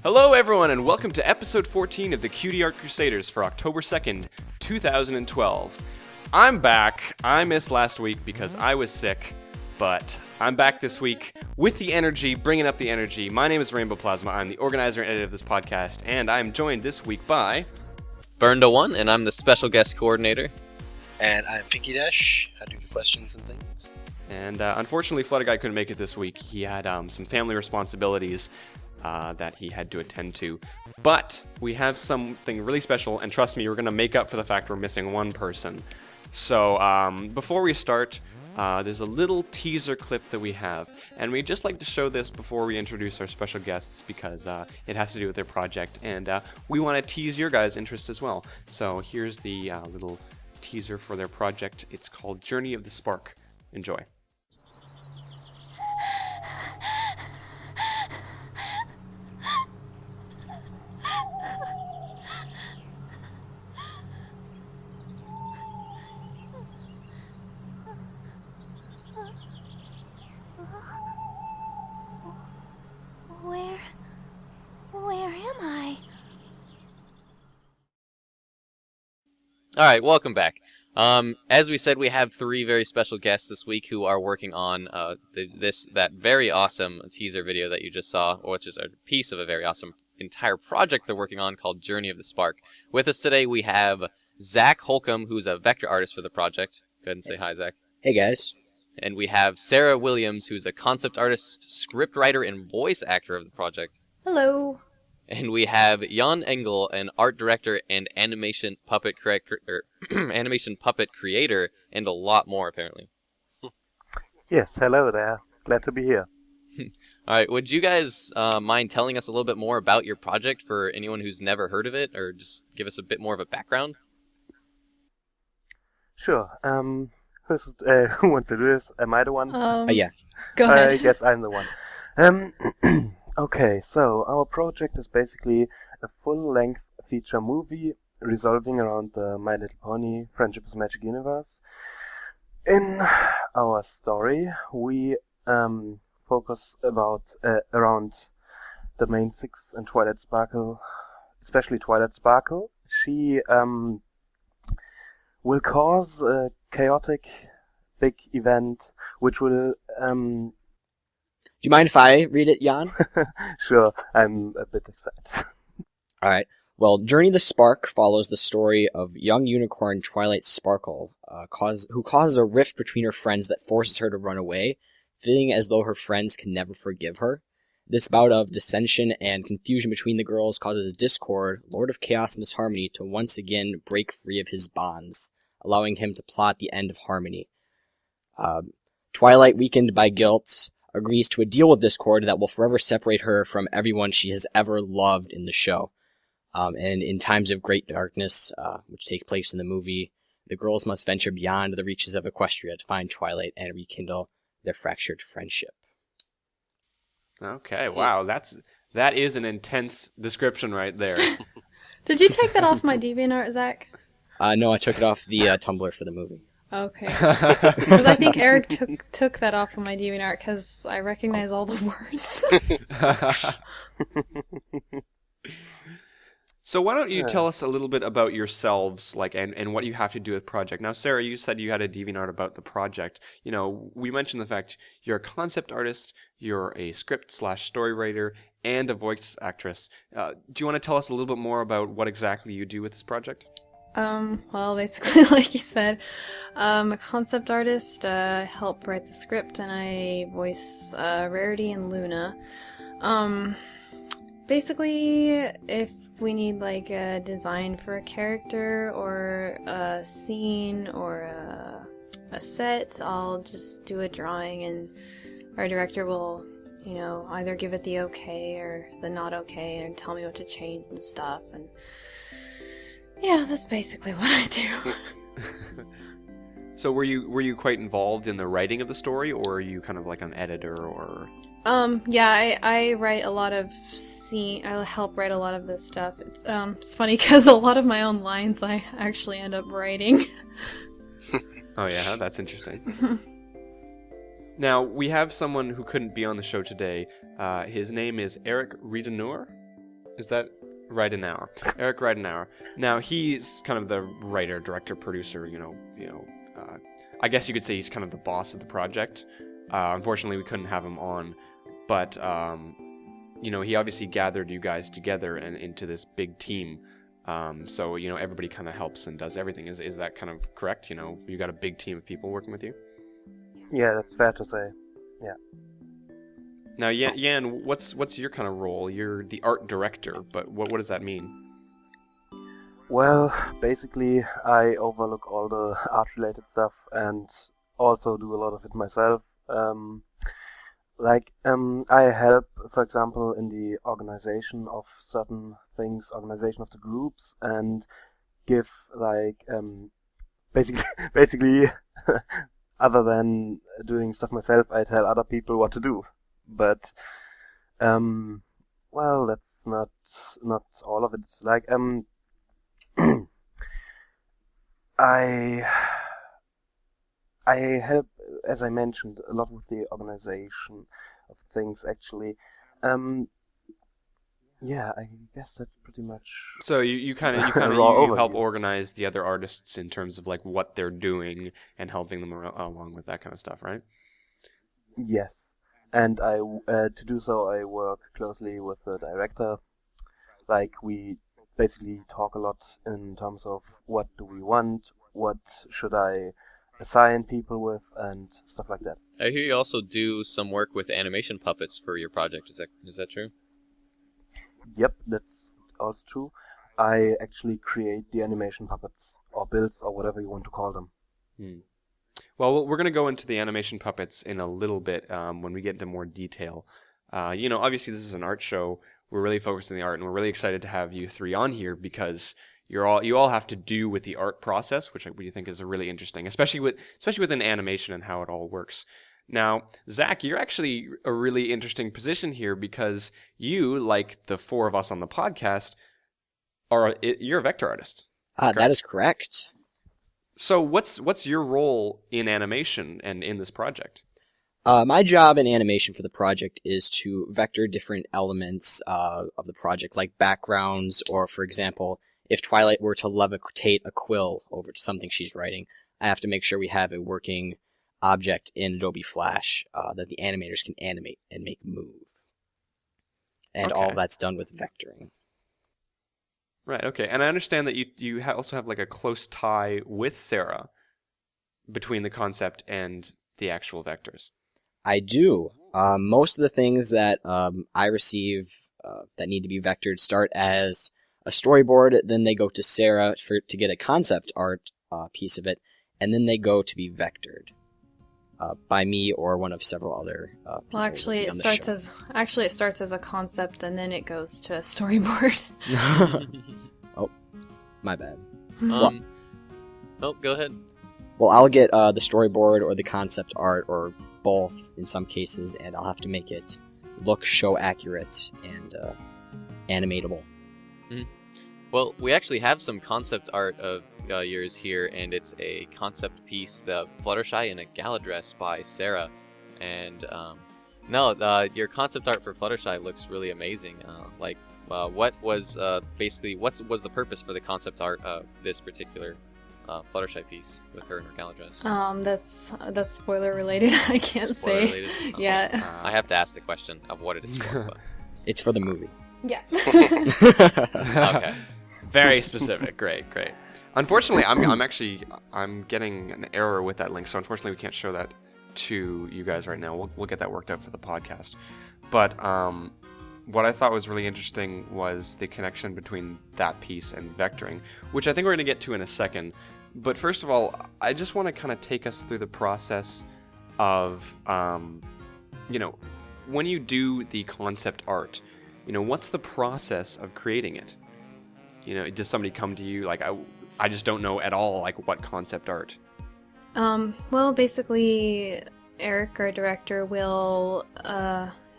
Hello everyone and welcome to episode 14 of the Cutie Art Crusaders for October 2nd, 2012. I'm back. I missed last week because I was sick, but I'm back this week with the energy, bringing up the energy. My name is Rainbow Plasma. I'm the organizer and editor of this podcast, and I'm joined this week by... Burned1, and I'm the special guest coordinator. And I'm Finky Dash. I do the questions and things. And unfortunately, Flutter Guy couldn't make it this week. He had some family responsibilities that he had to attend to. But we have something really special, and trust me, we're going to make up for the fact we're missing one person. So before we start, there's a little teaser clip that we have, and we'd just like to show this before we introduce our special guests because it has to do with their project, and we want to tease your guys' interest as well. So here's the little teaser for their project. It's called Journey of the Spark. Enjoy. Where am I? Alright, welcome back. As we said, we have three very special guests this week who are working on that very awesome teaser video that you just saw, which is a piece of a very awesome entire project they're working on called Journey of the Spark. With us today, we have Zach Holcomb, who's a vector artist for the project. Go ahead and say hi, Zach. Hey, guys. And we have Sarah Williams, who's a concept artist, script writer, and voice actor of the project. Hello. And we have Jan Engel, an art director and animation puppet creator, and a lot more, apparently. Yes, hello there. Glad to be here. All right, would you guys mind telling us a little bit more about your project for anyone who's never heard of it, or just give us a bit more of a background? Sure. Who wants to do this? Am I the one? Yeah. Go ahead. I guess I'm the one. Okay, so our project is basically a full-length feature movie revolving around the My Little Pony Friendship is Magic universe. In our story, we focus around the main six and Twilight Sparkle, especially Twilight Sparkle. She will cause a chaotic big event which will... Do you mind if I read it, Jan? Sure, I'm a bit excited. Alright. Well, Journey the Spark follows the story of young unicorn Twilight Sparkle, who causes a rift between her friends that forces her to run away, feeling as though her friends can never forgive her. This bout of dissension and confusion between the girls causes Discord, Lord of Chaos and Disharmony, to once again break free of his bonds, allowing him to plot the end of Harmony. Twilight, weakened by guilt, agrees to a deal with Discord that will forever separate her from everyone she has ever loved in the show. And in times of great darkness, which take place in the movie, the girls must venture beyond the reaches of Equestria to find Twilight and rekindle their fractured friendship. Okay, wow, that is an intense description right there. Did you take that off my DeviantArt, Zach? No, I took it off the Tumblr for the movie. Okay. Because I think Eric took that off of my DeviantArt because I recognize all the words. So why don't you tell us a little bit about yourselves, and what you have to do with the project. Now, Sarah, you said you had a DeviantArt about the project. You know, we mentioned the fact you're a concept artist, you're a script/story writer, and a voice actress. Do you want to tell us a little bit more about what exactly you do with this project? Well, basically, like you said, I'm a concept artist, help write the script, and I voice Rarity and Luna. Basically, if we need like a design for a character or a scene or a set, I'll just do a drawing and our director will, you know, either give it the okay or the not okay and tell me what to change and stuff. And Yeah, that's basically what I do. So were you quite involved in the writing of the story, or are you kind of like an editor, or? Yeah, I write a lot of I help write a lot of this stuff. It's funny because a lot of my own lines I actually end up writing. Oh yeah, that's interesting. Now, we have someone who couldn't be on the show today. His name is Eric Riedenauer. Is that Reidenauer? Eric Reidenauer. Now, he's kind of the writer, director, producer, I guess you could say he's kind of the boss of the project. Unfortunately, we couldn't have him on, but, he obviously gathered you guys together and into this big team. So, everybody kind of helps and does everything. Is that kind of correct? You got a big team of people working with you? Yeah, that's fair to say. Yeah. Now, Jan, what's your kind of role? You're the art director, but what does that mean? Well, basically, I overlook all the art-related stuff and also do a lot of it myself. I help, for example, in the organization of certain things, organization of the groups, and give basically, other than doing stuff myself, I tell other people what to do. But, well, that's not all of it. I help, as I mentioned, a lot with the organization of things, actually. Yeah, I guess that's pretty much. So you help organize the other artists in terms of like what they're doing and helping them along with that kind of stuff, right? Yes, and to do so, I work closely with the director. We basically talk a lot in terms of what do we want, what should I assign people with, and stuff like that. I hear you also do some work with animation puppets for your project. Is that true? Yep, that's also true. I actually create the animation puppets, or builds, or whatever you want to call them. Well, we're going to go into the animation puppets in a little bit when we get into more detail. Obviously this is an art show. We're really focused on the art, and we're really excited to have you three on here because you all have to do with the art process, which we think is really interesting, especially with an animation and how it all works. Now, Zach, you're actually a really interesting position here because you, like the four of us on the podcast, you're a vector artist. That is correct. So what's your role in animation and in this project? My job in animation for the project is to vector different elements of the project, like backgrounds, or, for example, if Twilight were to levitate a quill over to something she's writing, I have to make sure we have a working object in Adobe Flash that the animators can animate and make move. And all that's done with vectoring. Right, okay. And I understand that you also have like a close tie with Sarah between the concept and the actual vectors. I do. Most of the things that I receive that need to be vectored start as a storyboard, then they go to Sarah to get a concept art piece of it, and then they go to be vectored by me or one of several other people. Well, actually, it starts as a concept, and then it goes to a storyboard. Oh, my bad. Go ahead. Well, I'll get the storyboard or the concept art, or both in some cases, and I'll have to make it look show accurate and animatable. Well, we actually have some concept art of yours here, and it's a concept piece, the Fluttershy in a gala dress by Sarah. And your concept art for Fluttershy looks really amazing. What was what's the purpose for the concept art of this particular Fluttershy piece with her in her gala dress? That's spoiler related. I can't say. Related? Oh, yeah. I have to ask the question of what it is for. But... It's for the movie. Yeah. Okay. Very specific. Great. Unfortunately, I'm getting an error with that link, so unfortunately we can't show that to you guys right now. We'll get that worked out for the podcast. But what I thought was really interesting was the connection between that piece and vectoring, which I think we're going to get to in a second. But first of all, I just want to kind of take us through the process of, when you do the concept art, what's the process of creating it? You know, does somebody come to you like I just don't know at all like what concept art? Well, basically, Eric, our director, will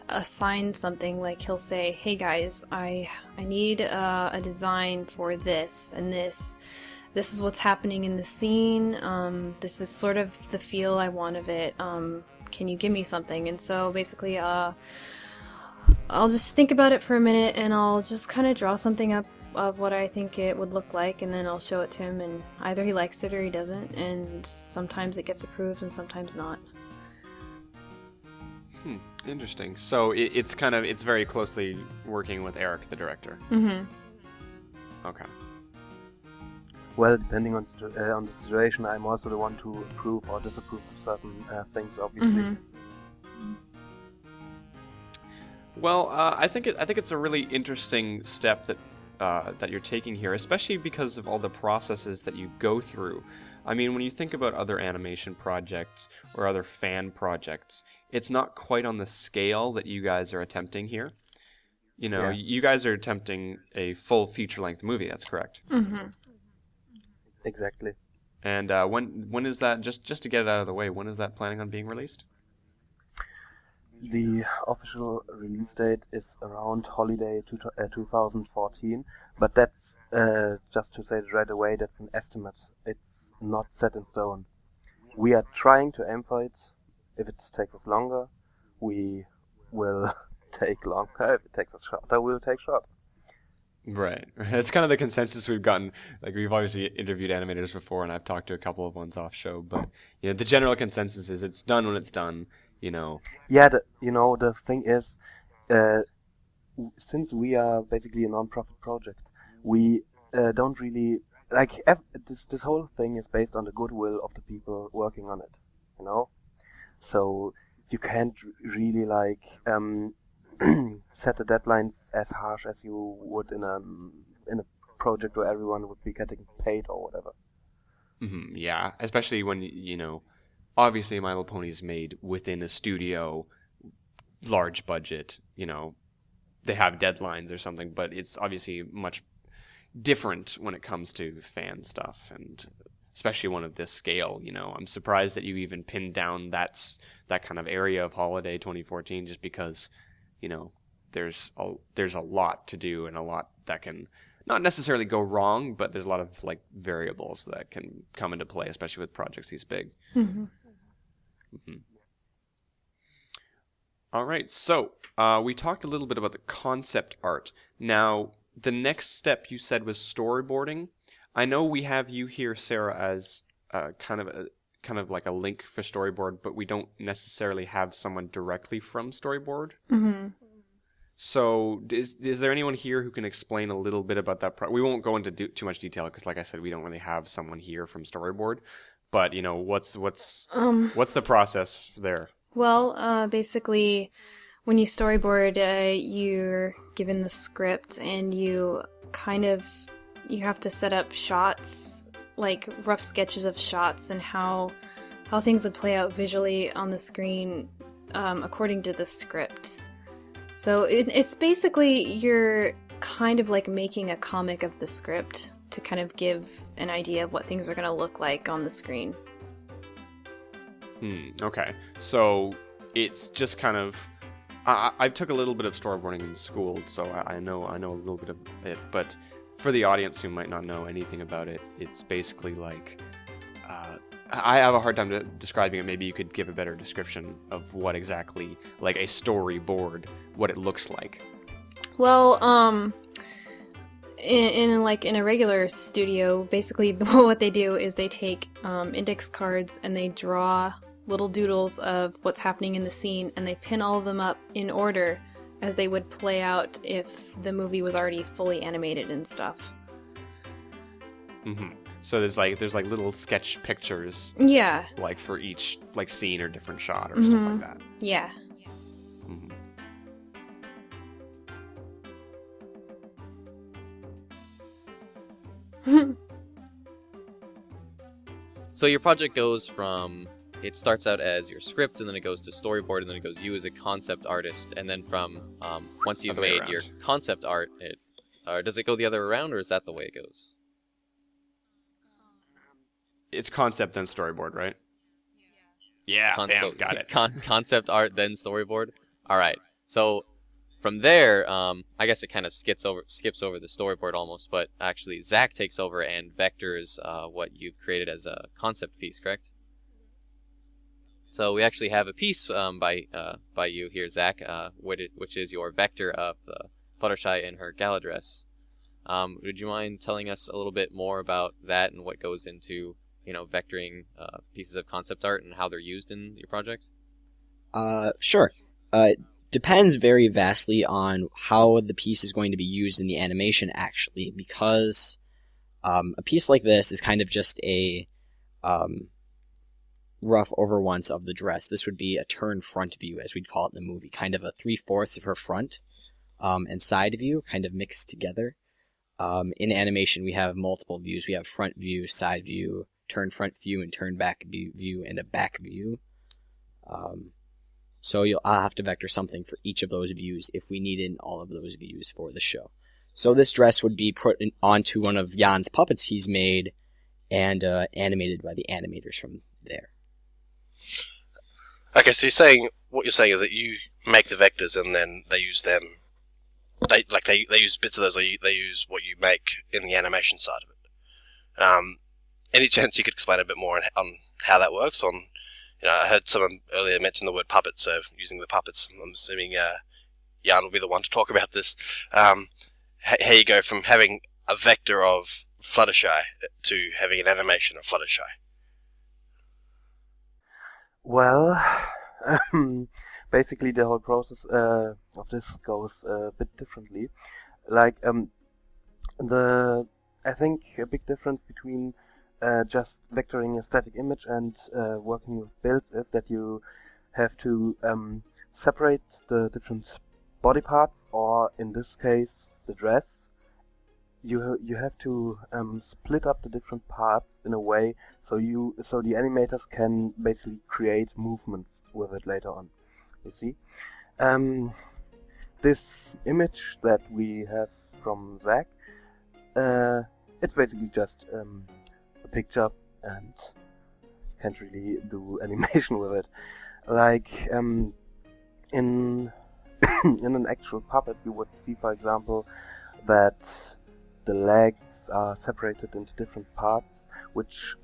assign something. Like he'll say, "Hey guys, I need a design for this and this. This is what's happening in the scene. This is sort of the feel I want of it. Can you give me something?" And so basically, I'll just think about it for a minute, and I'll just kind of draw something up of what I think it would look like, and then I'll show it to him, and either he likes it or he doesn't, and sometimes it gets approved and sometimes not. Interesting. So it's very closely working with Eric, the director. Mm-hmm. Okay. Well, depending on the situation, I'm also the one to approve or disapprove of certain things, obviously. Mm-hmm. Well, I think it's a really interesting step that you're taking here, especially because of all the processes that you go through. I mean, when you think about other animation projects or other fan projects, it's not quite on the scale that you guys are attempting here. You know, you guys are attempting a full feature-length movie. That's correct. Mm-hmm. Exactly. And when is that? Just to get it out of the way, when is that planning on being released? The official release date is around holiday 2014, but that's, just to say it right away, that's an estimate. It's not set in stone. We are trying to aim for it. If it takes us longer, we will take longer. If it takes us shorter, we'll take short. Right. That's kind of the consensus we've gotten. Like, we've obviously interviewed animators before, and I've talked to a couple of ones off show, but you know, the general consensus is it's done when it's done. You know. Yeah, the thing is, since we are basically a non-profit project, we don't really like this whole thing is based on the goodwill of the people working on it, you know. So you can't really like set the deadlines as harsh as you would in a project where everyone would be getting paid or whatever. Mm-hmm, yeah, especially when you know. Obviously, My Little Pony is made within a studio, large budget, you know, they have deadlines or something, but it's obviously much different when it comes to fan stuff, and especially one of this scale, you know. I'm surprised that you even pinned down that kind of area of Holiday 2014, just because, you know, there's a lot to do and a lot that can not necessarily go wrong, but there's a lot of like variables that can come into play, especially with projects these big. Mm-hmm. Mm-hmm. All right, so we talked a little bit about the concept art. Now, the next step you said was storyboarding. I know we have you here, Sarah, as kind of like a link for storyboard, but we don't necessarily have someone directly from storyboard. Mm-hmm. So, is there anyone here who can explain a little bit about that? We won't go into too much detail because, like I said, we don't really have someone here from storyboard. But you know, what's the process there? Well, basically, when you storyboard, you're given the script, and you have to set up shots, like rough sketches of shots, and how things would play out visually on the screen according to the script. So it's basically you're kind of like making a comic of the script to kind of give an idea of what things are going to look like on the screen. Okay. So it's just kind of... I took a little bit of storyboarding in school, so I know a little bit of it, but for the audience who might not know anything about it, it's basically like... I have a hard time describing it. Maybe you could give a better description of what exactly, like a storyboard, what it looks like. Well, in a regular studio, basically what they do is they take index cards and they draw little doodles of what's happening in the scene, and they pin all of them up in order as they would play out if the movie was already fully animated and stuff. Mm-hmm. So there's like little sketch pictures. Yeah. Like for each like scene or different shot or stuff like that. Yeah. Mm-hmm. So your project goes from, it starts out as your script, and then it goes to storyboard, and then it goes you as a concept artist, and then from once you've Other way made around. your concept art, or does it go the other way around, or is that the way it goes? It's concept then storyboard, right? Yeah, bam, got it. Concept art, then storyboard. All right. So from there, I guess it kind of skips over the storyboard almost, but actually Zach takes over and vectors what you've created as a concept piece, correct? So we actually have a piece by you here, Zach, which is your vector of Fluttershy in her gala dress. Would you mind telling us a little bit more about that and what goes into vectoring pieces of concept art and how they're used in your project? Sure. Depends very vastly on how the piece is going to be used in the animation, actually, because a piece like this is kind of just a rough over once of the dress. This would be a turn front view, as we'd call it in the movie, kind of a 3/4 of her front and side view, kind of mixed together. In animation, we have multiple views. We have front view, side view, turn front view, and turn back view, and a back view. So I'll have to vector something for each of those views if we needed all of those views for the show. So this dress would be put onto one of Jan's puppets he's made and animated by the animators from there. Okay, so what you're saying is that you make the vectors and then they use them. They use bits of those. They use what you make in the animation side of it. Any chance you could explain a bit more on how that works? I heard someone earlier mention the word puppet, so using the puppets, I'm assuming Jan will be the one to talk about this. How you go from having a vector of Fluttershy to having an animation of Fluttershy. Well, basically the whole process of this goes a bit differently. Like, I think a big difference between just vectoring a static image and working with builds is that you have to separate the different body parts, or in this case, the dress. You have to split up the different parts in a way so the animators can basically create movements with it later on. You see, this image that we have from Zach, it's basically just a picture and can't really do animation with it. Like in in an actual puppet, you would see, for example, that the legs are separated into different parts, which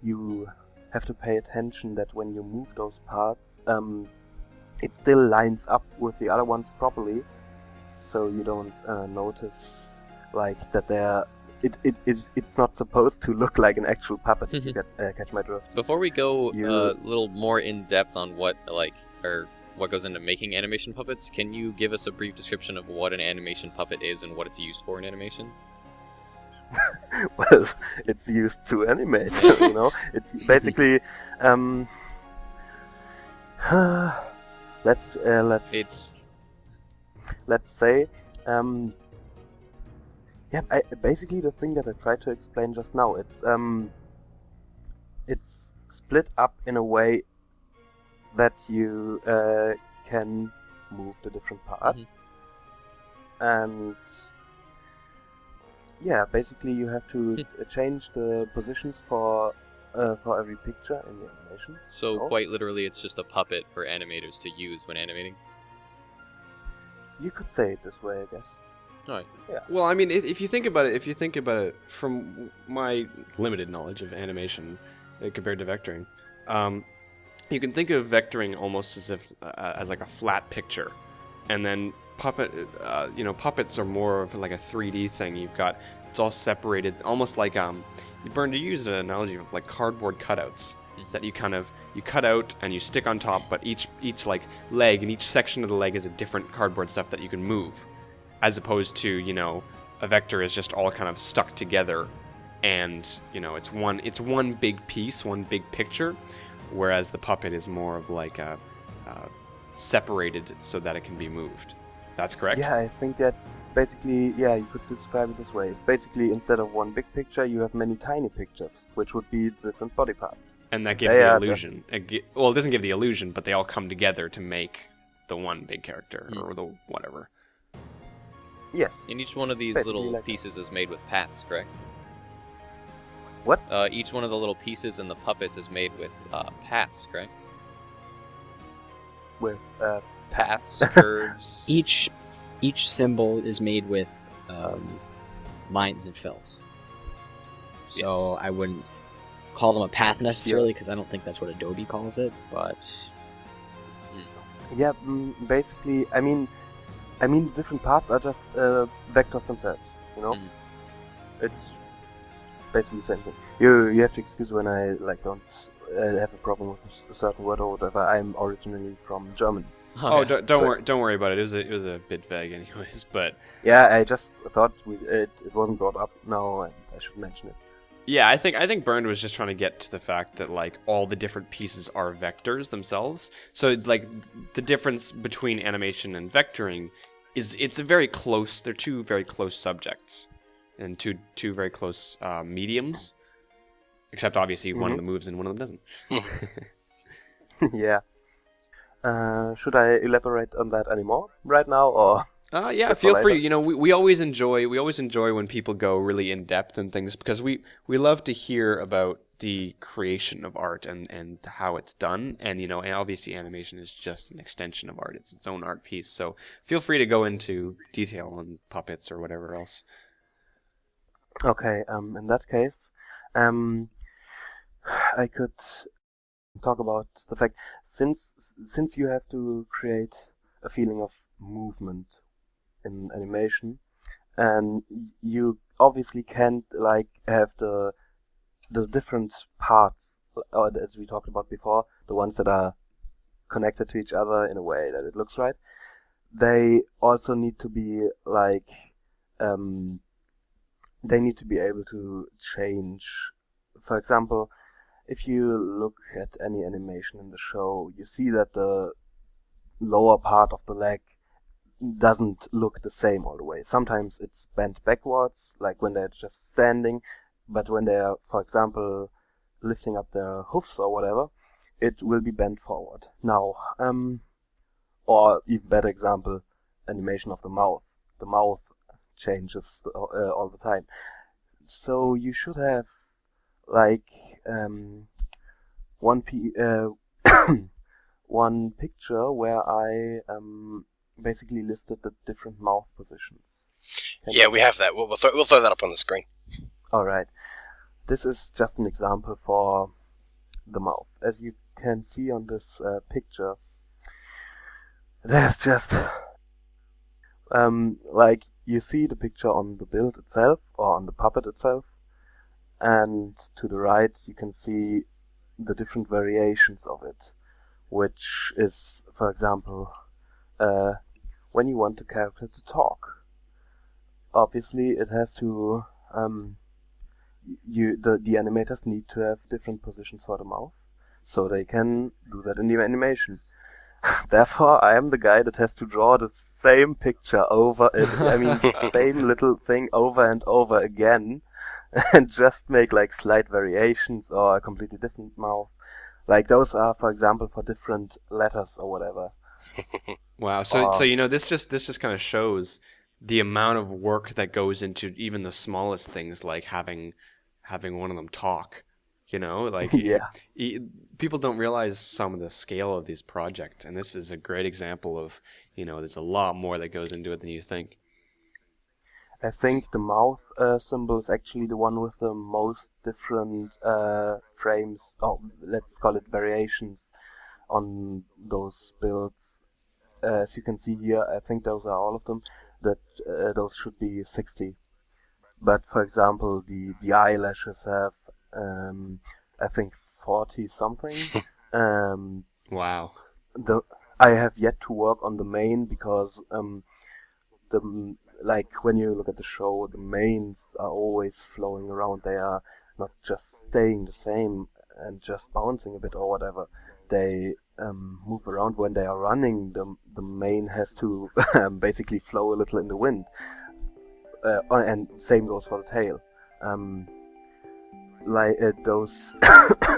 you have to pay attention that when you move those parts, it still lines up with the other ones properly, so you don't notice like that it's not supposed to look like an actual puppet. If you catch my drift. Before we go a little more in depth on what goes into making animation puppets, can you give us a brief description of what an animation puppet is and what it's used for in animation? Well, it's used to animate, It's basically let's say basically the thing that I tried to explain just now, it's split up in a way that you can move the different parts, and basically you have to change the positions for every picture in the animation. So quite literally, it's just a puppet for animators to use when animating. You could say it this way, I guess. All right. Yeah. Well, I mean, if you think about it from my limited knowledge of animation compared to vectoring, you can think of vectoring almost as if as like a flat picture, and then puppets are more of like a 3D thing. It's all separated, almost like you used an analogy of like cardboard cutouts that you cut out and you stick on top, but each like leg and each section of the leg is a different cardboard stuff that you can move, as opposed to a vector is just all kind of stuck together, and it's one big piece, one big picture. Whereas the puppet is more of like a separated so that it can be moved. That's correct? Yeah, I think that's basically, you could describe it this way. Basically, instead of one big picture, you have many tiny pictures, which would be different body parts. And that gives the illusion. Well, it doesn't give the illusion, but they all come together to make the one big character, or the whatever. Yes. And each one of these Basically little like that. pieces is made with paths, correct? What? Each one of the little pieces in the puppets is made with paths, correct? With Paths, curves. Each symbol is made with lines and fills. So Yes. I wouldn't call them a path necessarily, because I don't think that's what Adobe calls it. But yeah, basically, I mean, different parts are just vectors themselves. You know, Mhm. it's basically the same thing. You have to excuse when I like don't have a problem with a certain word or whatever. I'm originally from Germany. Oh, yeah. don't worry about it. It was a bit vague, anyways. But Yeah, I just thought it wasn't brought up now, and I should mention it. yeah, I think Burned was just trying to get to the fact that like all the different pieces are vectors themselves. So like the difference between animation and vectoring is it's a very close. They're two very close subjects and two very close mediums. Except obviously one of them moves and one of them doesn't. Yeah. Should I elaborate on that anymore right now, or? Yeah, That's feel all I free. know. You know, we always enjoy when people go really in depth and things because we love to hear about the creation of art and how it's done. And you know, and obviously animation is just an extension of art. It's its own art piece. So feel free to go into detail on puppets or whatever else. Okay. In that case, I could talk about the fact since you have to create a feeling of movement in animation, and you obviously can't like have the different parts, or as we talked about before, the ones that are connected to each other in a way that it looks right. They also need to be like they need to be able to change. For example, if you look at any animation in the show, you see that the lower part of the leg doesn't look the same all the way. Sometimes it's bent backwards, like when they're just standing, but when they're, for example, lifting up their hoofs or whatever, it will be bent forward. Now, or even better example, animation of the mouth. The mouth changes all the time. So you should have like one one picture where I basically listed the different mouth positions. Yeah, we have that. We'll throw that up on the screen. Alright. This is just an example for the mouth. As you can see on this picture, there's just like you see the picture on the build itself or on the puppet itself, and to the right you can see the different variations of it, which is, for example, when you want the character to talk. Obviously, it has to the animators need to have different positions for the mouth, so they can do that in the animation. Therefore, I am the guy that has to draw the same picture over. Same little thing over and over again, and just make like slight variations or a completely different mouth. Like those are, for example, for different letters or whatever. Wow. So you know, this just kind of shows the amount of work that goes into even the smallest things, like having one of them talk. You know, like Yeah. people don't realize some of the scale of these projects, and this is a great example of, you know, there's a lot more that goes into it than you think. I think the mouth symbol is actually the one with the most different frames, or let's call it variations, on those builds. As you can see here, I think those are all of them. That those should be 60. But for example, the eyelashes have I think 40 something. Wow. I have yet to work on the main because like when you look at the show, the mains are always flowing around. They are not just staying the same and just bouncing a bit or whatever. They move around when they are running. The mane has to basically flow a little in the wind. And same goes for the tail. Like those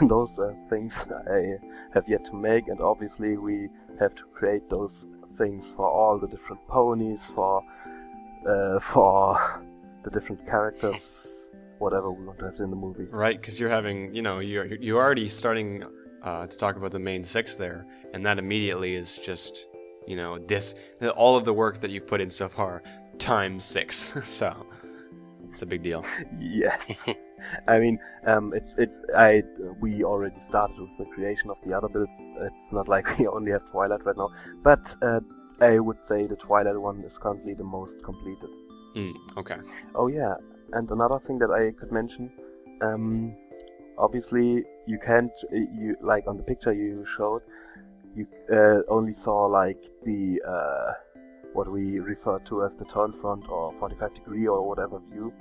those things I have yet to make, and obviously we have to create those things for all the different ponies, for for the different characters, whatever we want to have in the movie. Right, because you're having, you're already starting to talk about the main 6 there, and that immediately is just, all of the work that you've put in so far times 6. So it's a big deal. Yes. I mean, we already started with the creation of the other builds. It's not like we only have Twilight right now, but I would say the Twilight one is currently the most completed. Okay. Oh yeah, and another thing that I could mention, obviously you can't, like on the picture you showed, you only saw like the what we refer to as the turn front or 45-degree or whatever view.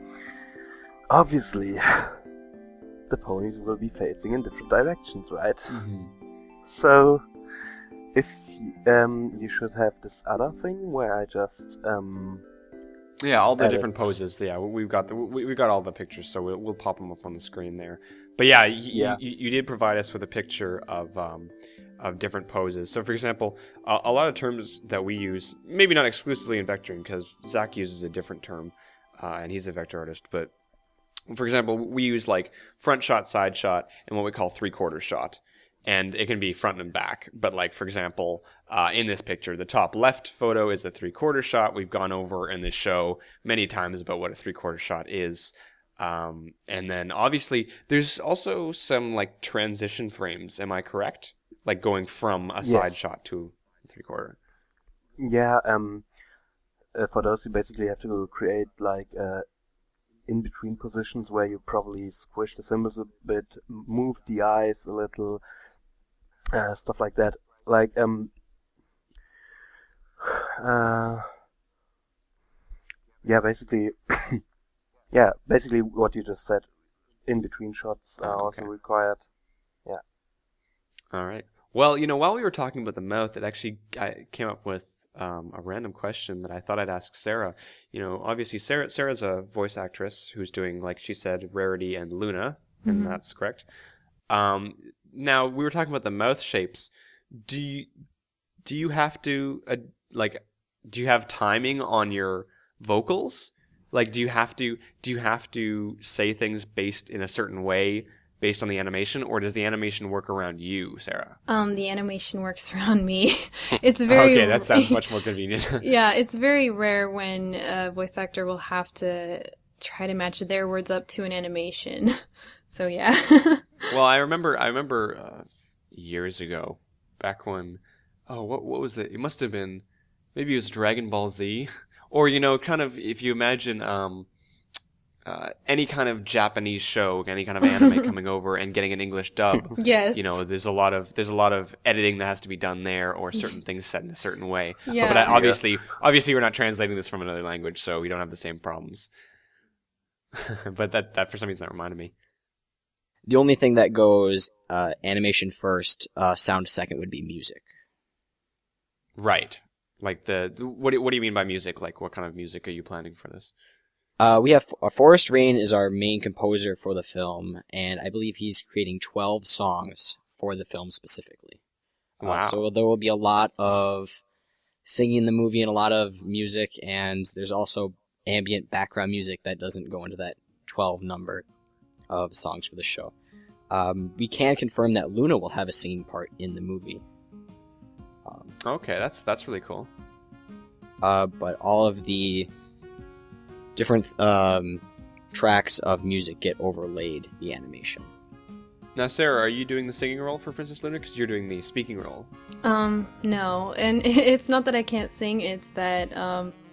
Obviously, the ponies will be facing in different directions, right? Mm-hmm. So, if you should have this other thing where I just Yeah, all the edit. different poses. Yeah, we've got we've got all the pictures, so we'll pop them up on the screen there. But yeah, you did provide us with a picture of different poses. So for example, a lot of terms that we use, maybe not exclusively in vectoring, because Zach uses a different term, and he's a vector artist. But for example, we use like front shot, side shot, and what we call 3/4 shot. And it can be front and back. But like, for example, in this picture, the top left photo is a 3/4 shot. We've gone over in this show many times about what a 3/4 shot is. And then obviously there's also some like transition frames. Am I correct? Like going from a side shot to a 3/4. Yeah, for those you basically have to create like in-between positions where you probably squish the symbols a bit, move the eyes a little, stuff like that. Like, basically, basically what you just said. In-between shots are also required. Yeah. All right. Well, while we were talking about the mouth, I came up with a random question that I thought I'd ask Sarah. Obviously Sarah's a voice actress who's doing, like she said, Rarity and Luna, and that's correct. Now we were talking about the mouth shapes. Do you have to do you have timing on your vocals? Like, do you have to say things based in a certain way based on the animation, or does the animation work around you, Sarah? The animation works around me. It's very okay. That sounds much more convenient. Yeah, it's very rare when a voice actor will have to try to match their words up to an animation. So yeah. Well, I remember years ago, back when, what was it? It must have been, maybe it was Dragon Ball Z, or kind of, if you imagine any kind of Japanese show, any kind of anime coming over and getting an English dub. Yes. There's a lot of editing that has to be done there, or certain things said in a certain way. Yeah. But obviously we're not translating this from another language, so we don't have the same problems. But that for some reason that reminded me. The only thing that goes animation first, sound second would be music. Right. Like what do you mean by music? Like, what kind of music are you planning for this? We have Forrest Rain is our main composer for the film, and I believe he's creating 12 songs for the film specifically. Wow. So there will be a lot of singing in the movie and a lot of music, and there's also ambient background music that doesn't go into that 12 number of songs for the show. We can confirm that Luna will have a singing part in the movie. Okay, that's really cool. But all of the different tracks of music get overlaid the animation. Now, Sarah, are you doing the singing role for Princess Luna? Because you're doing the speaking role. No, and it's not that I can't sing, it's that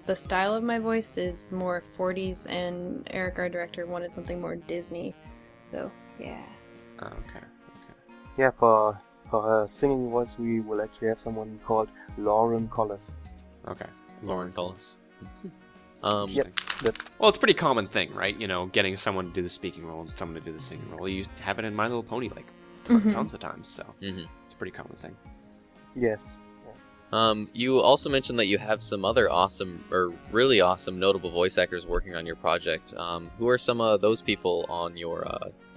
the style of my voice is more 40s, and Eric, our director, wanted something more Disney. So, yeah. Oh, okay. Yeah, for her singing voice, we will actually have someone called Lauren Collis. Okay. Lauren Collis. Yep. Well, it's a pretty common thing, right? Getting someone to do the speaking role and someone to do the singing role. You used to have it in My Little Pony, like, tons of times, so it's a pretty common thing. Yes. You also mentioned that you have some other awesome, or really awesome, notable voice actors working on your project. Who are some of those people on your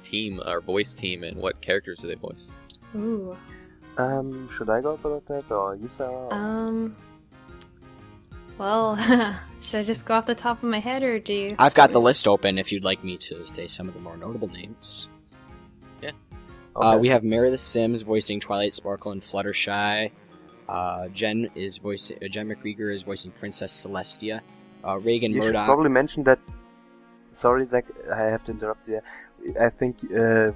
team, or voice team, and what characters do they voice? Ooh. Should I go for that, or you, Sarah? Well, should I just go off the top of my head, or do you? I've got the list open if you'd like me to say some of the more notable names. Okay. We have Meredith Sims voicing Twilight Sparkle and Fluttershy. Jen McGregor is voicing Princess Celestia. Reagan You should Murdoch. probably mention that. Sorry, Zach, I have to interrupt you. I think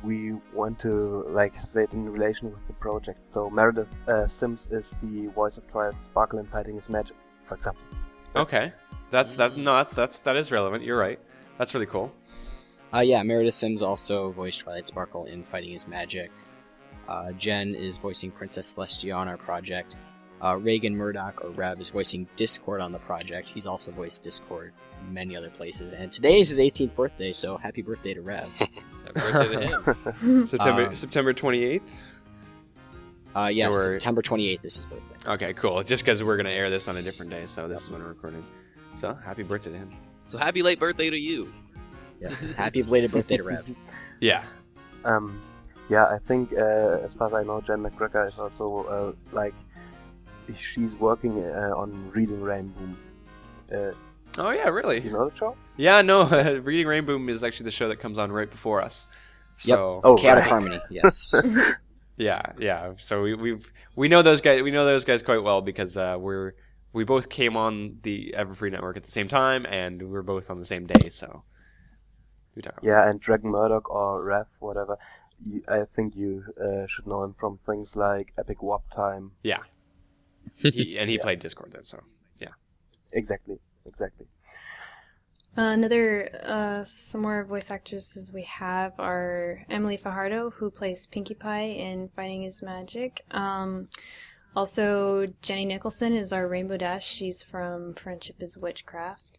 we want to say it in relation with the project. So Meredith Sims is the voice of Twilight Sparkle in Fighting His Magic, for example. Okay, that is relevant. You're right. That's really cool. Yeah, Meredith Sims also voiced Twilight Sparkle in Fighting His Magic. Jen is voicing Princess Celestia on our project. Reagan Murdoch, or Rev, is voicing Discord on the project. He's also voiced Discord in many other places. And today is his 18th birthday, so happy birthday to Rev. Happy birthday to him. September 28th. Yes, Or- September 28th is his birthday. Okay, cool. Just because we're gonna air this on a different day, so this is when we're recording. So happy birthday to him. So happy late birthday to you. Yes, happy belated birthday to Rev. Yeah. Yeah, I think as far as I know, Jen McGregor is also she's working on Reading Rainbow. Oh yeah, really? You know the show? Yeah, no. Reading Rainbow is actually the show that comes on right before us. So Yep. Oh, Chaotic right. Harmony, yes. yeah. So we know those guys. We know those guys quite well because we both came on the Everfree network at the same time, and we're both on the same day. So we talk about Yeah, and Dragon Murdoch or Rev, whatever. I think you should know him from things like Epic Warp Time. Yeah. He played Discord then, so yeah. Exactly. Some more voice actresses we have are Emily Fajardo, who plays Pinkie Pie in Fighting His Magic. Also, Jenny Nicholson is our Rainbow Dash. She's from Friendship is Witchcraft.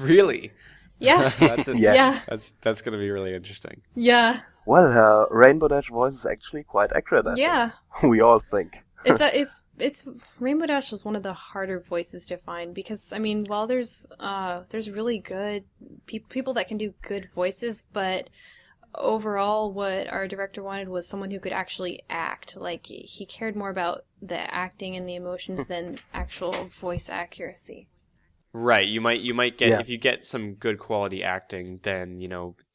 Really? Yeah. Yeah. That's gonna be really interesting. Yeah. Well, her Rainbow Dash voice is actually quite accurate, I Yeah. think. We all think. It's Rainbow Dash was one of the harder voices to find because while there's really good people that can do good voices, but overall what our director wanted was someone who could actually act. Like he cared more about the acting and the emotions than actual voice accuracy. Right. You might get Yeah. if you get some good quality acting, then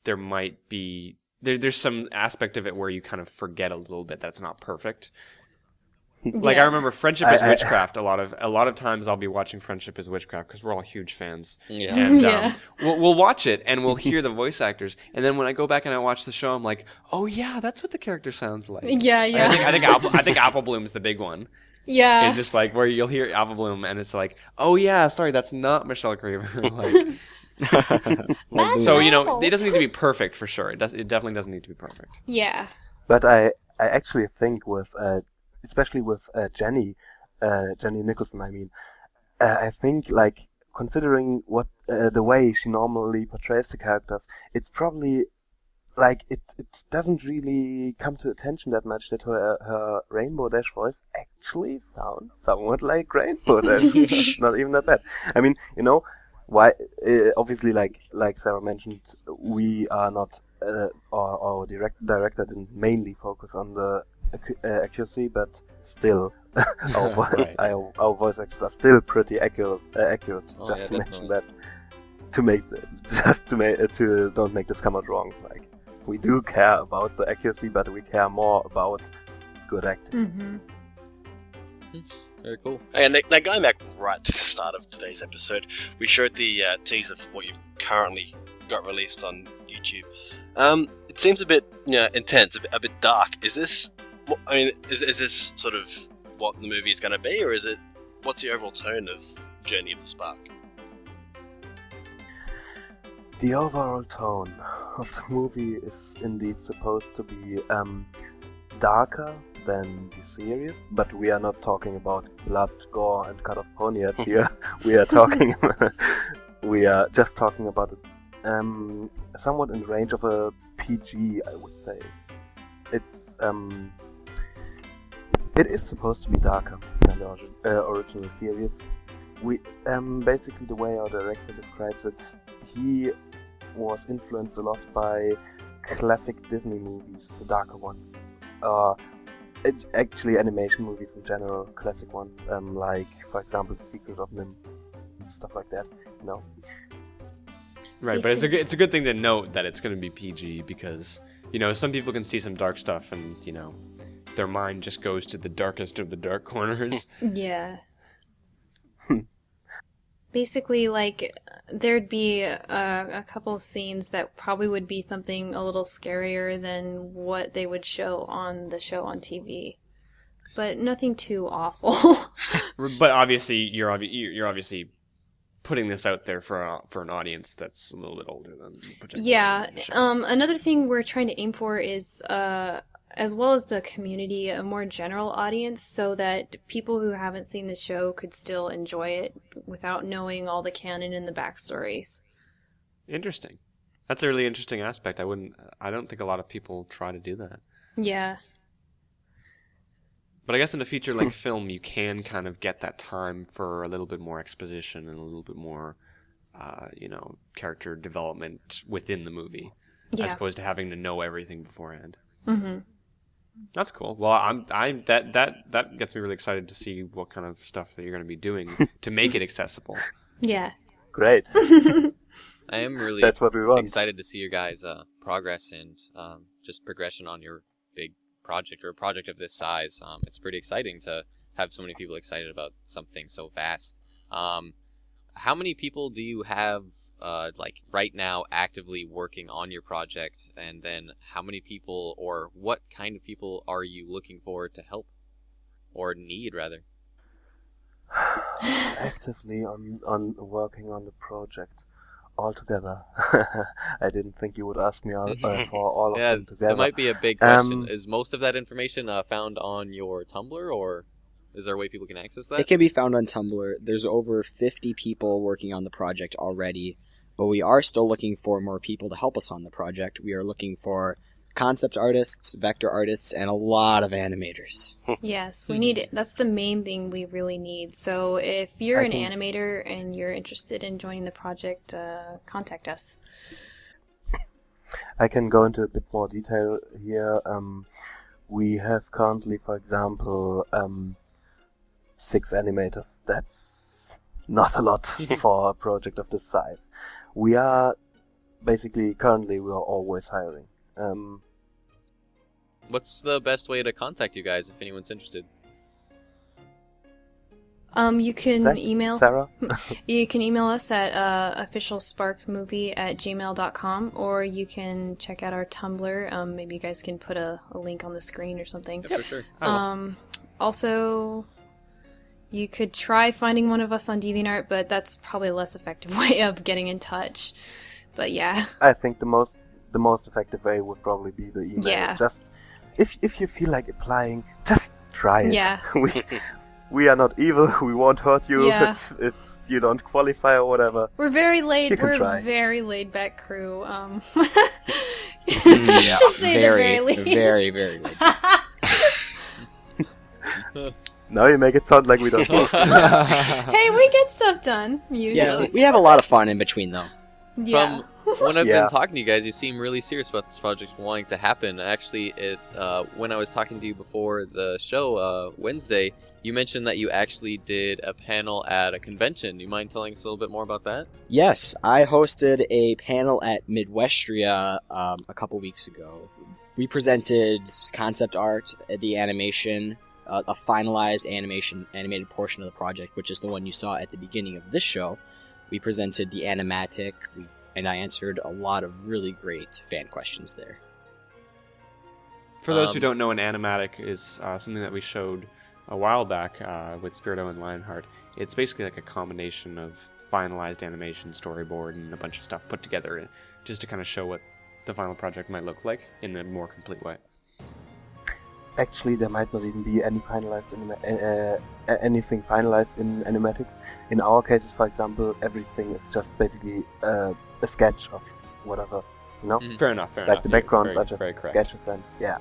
there might be there's some aspect of it where you kind of forget a little bit that it's not perfect. Like Yeah. I remember Friendship is Witchcraft. A lot of times I'll be watching Friendship is Witchcraft because we're all huge fans. Yeah. And Yeah. we'll watch it and we'll hear the voice actors, and then when I go back and I watch the show, I'm like, oh yeah, that's what the character sounds like. Yeah, yeah. I think Apple Bloom's the big one. Yeah. It's just like where you'll hear Apple Bloom and it's like, oh yeah, sorry, that's not Michelle Craver. So it doesn't need to be perfect for sure. It definitely doesn't need to be perfect. Yeah. But I actually think with, especially with Jenny Nicholson, I think considering what the way she normally portrays the characters, it's probably it doesn't really come to attention that much that her Rainbow Dash voice actually sounds somewhat like Rainbow Dash. Not even that bad. Why? Obviously, like Sarah mentioned, we are not our director didn't mainly focus on the accuracy, but still, our voice actors are still pretty accurate. Oh, Just yeah, to mention definitely. that, to don't make this come out wrong. We do care about the accuracy, but we care more about good acting. Mm-hmm. Very cool. And now going back right to the start of today's episode, we showed the teaser for what you've currently got released on YouTube. It seems a bit intense, a bit dark. Is this? Is this sort of what the movie is going to be, or is it? What's the overall tone of Journey of the Spark? The overall tone of the movie is indeed supposed to be darker than the series, but we are not talking about blood, gore, and cut off ponyheads here. We are just talking about it somewhat in the range of a PG, I would say. It is supposed to be darker than the original series. We basically, the way our director describes it, he was influenced a lot by classic Disney movies, the darker ones. actually animation movies in general, classic ones, like for example The Secret of Nim, stuff like that. No. Right, but it's a good thing to note that it's going to be PG because, you know, some people can see some dark stuff and, you know, their mind just goes to the darkest of the dark corners. Yeah. Basically, like, there'd be a couple scenes that probably would be something a little scarier than what they would show on the show on TV. But nothing too awful. But obviously, you're obviously putting this out there for an audience that's a little bit older than the projected Yeah. audience in the show. Another thing we're trying to aim for is, as well as the community, a more general audience, so that people who haven't seen the show could still enjoy it without knowing all the canon and the backstories. Interesting. That's a really interesting aspect. I don't think a lot of people try to do that. Yeah. But I guess in a feature-length film, you can kind of get that time for a little bit more exposition and a little bit more, you know, character development within the movie, Yeah. as opposed to having to know everything beforehand. Mm-hmm. That's cool. Well, that gets me really excited to see what kind of stuff that you're going to be doing to make it accessible. Yeah. Great. I am really That's what we want. excited to see your guys' progress and just progression on your big project or a project of this size. It's pretty exciting to have so many people excited about something so vast. How many people do you have like right now actively working on your project, and then how many people or what kind of people are you looking for to help or need rather? Actively on working on the project altogether. I didn't think you would ask me for all of Yeah, them together. that might be a big question. Is most of that information found on your Tumblr, or is there a way people can access that? It can be found on Tumblr. There's over 50 people working on the project already, but we are still looking for more people to help us on the project. We are looking for concept artists, vector artists, and a lot of animators. Yes, we need it. That's the main thing we really need. So if you're I an think- animator and you're interested in joining the project, contact us. I can go into a bit more detail here. We have currently, for example, 6 animators. That's not a lot for a project of this size. We are currently we are always hiring. What's the best way to contact you guys if anyone's interested? You can Zach? email Sarah? you can email us at officialsparkmovie@gmail.com, or you can check out our Tumblr. Maybe you guys can put a link on the screen or something. Yeah, for sure. Also, you could try finding one of us on DeviantArt, but that's probably a less effective way of getting in touch. But yeah. I think the most effective way would probably be the email. Yeah. Just if you feel like applying, just try it. Yeah. We are not evil. We won't hurt you Yeah. if you don't qualify or whatever. We're very You can We're try. a very laid back crew. Yeah, to say the very, very least. very, very late. Now you make it sound like we don't work. Hey, we get stuff done. Yeah, Usually. we have a lot of fun in between, though. Yeah. From when I've Yeah. been talking to you guys, you seem really serious about this project and wanting to happen. Actually, when I was talking to you before the show Wednesday, you mentioned that you actually did a panel at a convention. You mind telling us a little bit more about that? Yes, I hosted a panel at Midwestria a couple weeks ago. We presented concept art, the animation, a finalized animated portion of the project, which is the one you saw at the beginning of this show. We presented the animatic, and I answered a lot of really great fan questions there. For those who don't know, an animatic is something that we showed a while back with Spirito and Lionheart. It's basically like a combination of finalized animation, storyboard, and a bunch of stuff put together just to kind of show what the final project might look like in a more complete way. Actually, there might not even be any anything finalized in animatics. In our cases, for example, everything is just basically a sketch of whatever, you know? Mhm. Fair enough. Like the backgrounds are just very correct. sketches and yeah,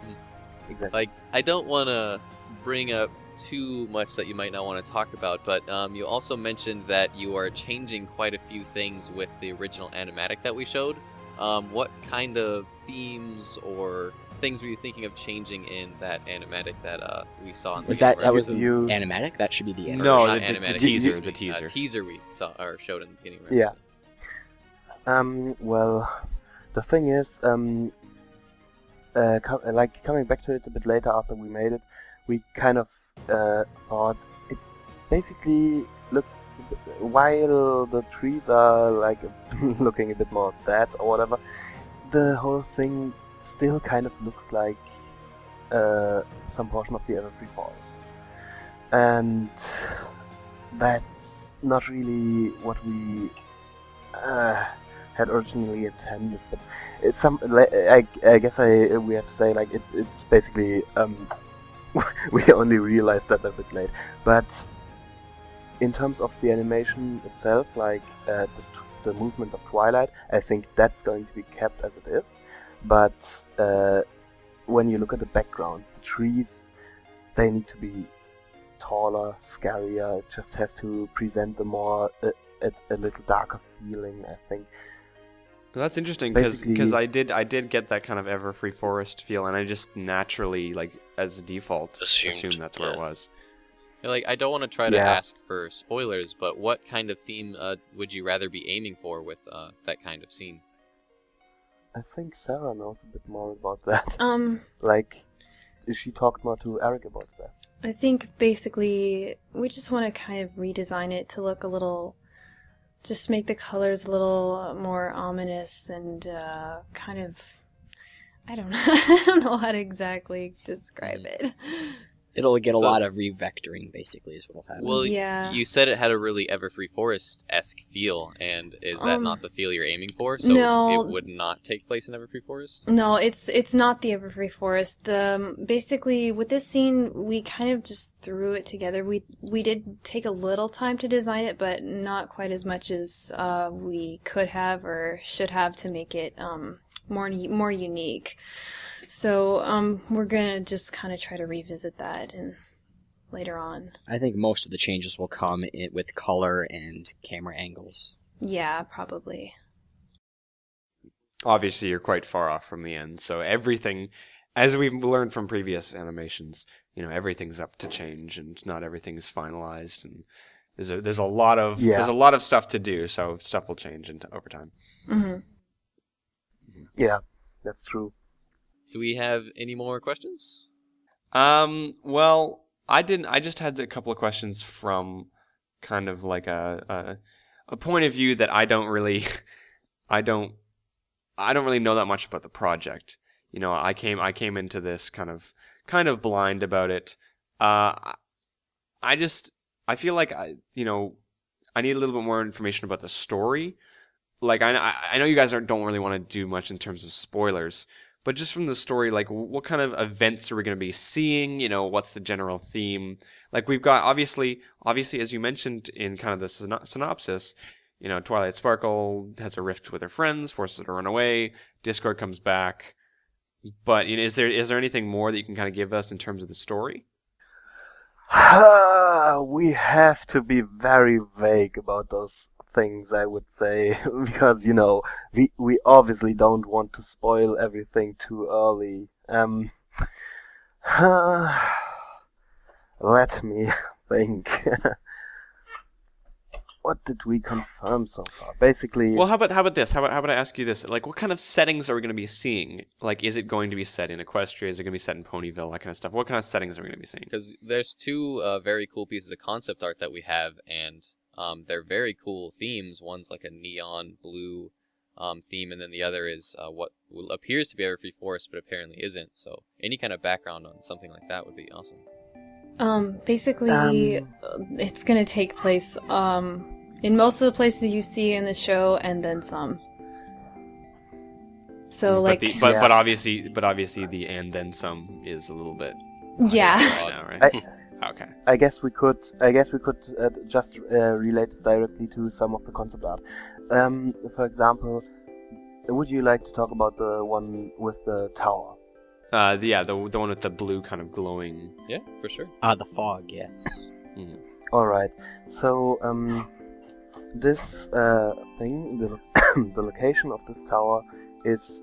exactly. Like, I don't want to bring up too much that you might not want to talk about, but you also mentioned that you are changing quite a few things with the original animatic that we showed. What kind of themes or things were you thinking of changing in that animatic that we saw in the Was that beginning? was an You- animatic? That should be the Or animatic. No, not the animatic, teaser, excuse the me, teaser. teaser we saw or showed in the beginning. Right? Yeah. Well, the thing is, coming back to it a bit later after we made it, we kind of thought it basically looks, while the trees are like looking a bit more dead or whatever, the whole thing still kind of looks like some portion of the Everfree forest, and that's not really what we had originally intended. But it's I guess we have to say like it's basically we only realized that a bit late. But in terms of the animation itself, like the movements of Twilight, I think that's going to be kept as it is. But when you look at the backgrounds, the trees, they need to be taller, scarier. It just has to present the more a little darker feeling, I think. Well, that's interesting Basically- because I did get that kind of Everfree forest feel, and I just naturally, like, as a default Assumed, that's where it yeah. was. Like, I don't want to try to Yeah. ask for spoilers, but what kind of theme would you rather be aiming for with that kind of scene? I think Sarah knows a bit more about that. Like, she talked more to Eric about that. I think basically we just want to kind of redesign it to look a little, just make the colors a little more ominous and kind of, I don't know, I don't know how to exactly describe it. It'll get a So- lot of revectoring, basically, is what'll happen. Well, Yeah. you said it had a really Everfree Forest-esque feel, and is that not the feel you're aiming for? So no. it would not take place in Everfree Forest? No, it's not the Everfree Forest. Basically, with this scene, we kind of just threw it together. We did take a little time to design it, but not quite as much as we could have or should have to make it more unique. So we're gonna just kind of try to revisit that and later on. I think most of the changes will come with color and camera angles. Yeah, probably. Obviously, you're quite far off from the end, so everything, as we've learned from previous animations, everything's up to change, and not everything's finalized, and there's a lot of Yeah. there's a lot of stuff to do, so stuff will change over time. Hmm. Yeah, that's true. Do we have any more questions? Well, I didn't. I just had a couple of questions from kind of like a point of view that I don't really know that much about the project. I came into this kind of blind about it. I feel like I need a little bit more information about the story. Like I know you guys don't really want to do much in terms of spoilers, but just from the story, like what kind of events are we going to be seeing? What's the general theme? Like we've got obviously as you mentioned in kind of the synopsis, Twilight Sparkle has a rift with her friends, forces her to run away. Discord comes back, but is there anything more that you can kind of give us in terms of the story? We have to be very vague about those things, I would say, because we obviously don't want to spoil everything too early. Let me think. What did we confirm so far? Basically, Well, how about this? How about I ask you this? Like, what kind of settings are we going to be seeing? Like, is it going to be set in Equestria? Is it going to be set in Ponyville? That kind of stuff. What kind of settings are we going to be seeing? Because there's two very cool pieces of concept art that we have, and they're very cool themes. One's like a neon blue theme, and then the other is what appears to be Everfree Forest, but apparently isn't. So any kind of background on something like that would be awesome. Basically, it's gonna take place in most of the places you see in the show, and then some. So like, But obviously the and then some is a little bit yeah. right now, right? Okay. I guess we could just relate this directly to some of the concept art. For example, would you like to talk about the one with the tower? The one with the blue kind of glowing. Yeah, for sure. The fog, yes. All right. So this thing, the location of this tower is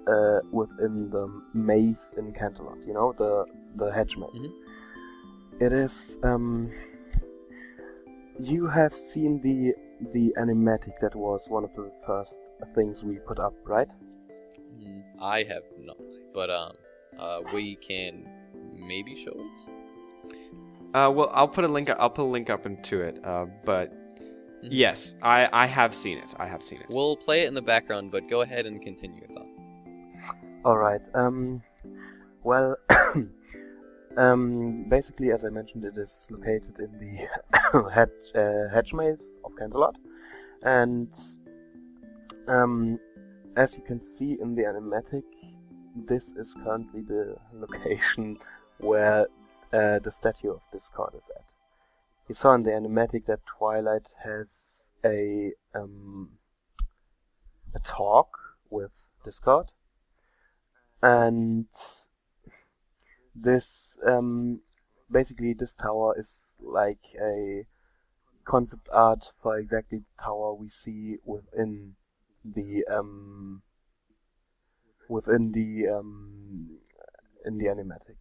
within the maze in Canterlot. You know, the hedge maze. Mhm. It is. You have seen the animatic that was one of the first things we put up, right? I have not, but we can maybe show it. Well, I'll put a link up into it. But Mhm. yes, I have seen it. I have seen it. We'll play it in the background, but go ahead and continue your thought. Alright, well, basically, as I mentioned, it is located in the hedge maze of Canterlot, and as you can see in the animatic, this is currently the location where the statue of Discord is at. You saw in the animatic that Twilight has a talk with Discord, and this basically this tower is like a concept art for exactly the tower we see within the in the animatic.